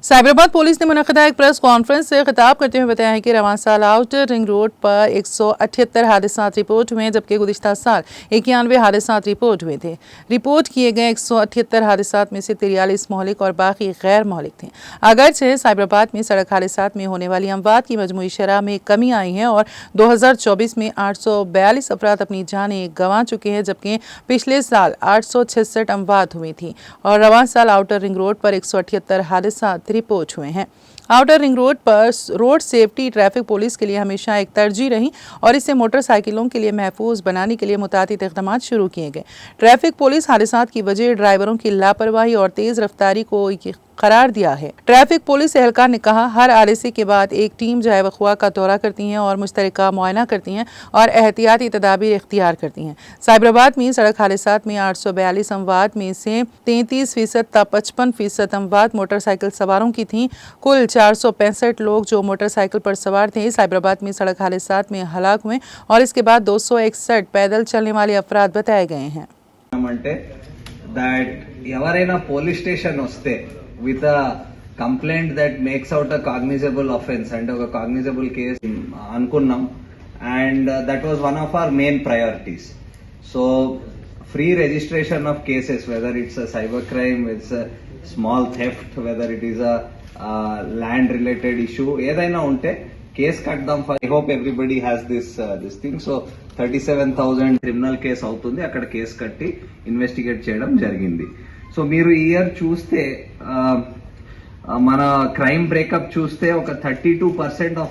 Cyberabad police ने मुनक़दा एक press conference से खिताब करते हुए बताया है कि रवां साल आउटर रिंग रोड पर 178 हादसात रिपोर्ट हुए, जबकि गुज़िश्ता साल 91 हादसात रिपोर्ट हुए थे। रिपोर्ट किए गए 178 हादसात में से 43 महलिक और बाकी गैर महलिक थे। अगरचे साइबराबाद में सड़क हादसात में होने वाली अमवात की मजमूई शरह में कमी आई है और 2024 में 842 अफराद अपनी जानें गंवा चुके हैं, जबकि पिछले साल 866 अमवात हुई थी और रवां साल आउटर रिंग रोड पर 178 हादसात रिपोर्ट हुए हैं। आउटर रिंग रोड पर रोड सेफ्टी ट्रैफिक पुलिस के लिए हमेशा एक तरजीह रही और इसे मोटरसाइकिलों के लिए महफूज बनाने के लिए मुतादिद इक़दामात शुरू किए गए। ट्रैफिक पुलिस हादसात की वजह ड्राइवरों की लापरवाही और तेज़ रफ्तारी को करार दिया है। ट्रैफिक पुलिस एहलकार ने कहा, हर हादसे के बाद एक टीम जाए वक़्वा का दौरा करती हैं और मुश्तरका मुआयना करती हैं और एहतियाती तदाबीर इख्तियार करती हैं। साइबराबाद में सड़क हादसात में 842 अमवात में से 33% ता 55% अमवात मोटरसाइकिल सवारों की थीं। कुल 465 लोग जो मोटरसाइकिल पर सवार थे साइबराबाद में सड़क हादसात में हलाक हुए और इसके बाद 261 पैदल चलने वाले अफराद बताए गए हैं। with a complaint that makes out a cognizable offense and a cognizable case anukunnam, and that was one of our main priorities. So free registration of cases, whether it's a cyber crime, it's a small theft, whether it is a land related issue, edaina unte case kaddam. I hope everybody has this thing. So 37,000 criminal case avutundi, akkada case katti investigate cheyadam jarigindi. So మీరు ఈ year చూస్తే మన crime breakup చూస్తే ఒక 32% of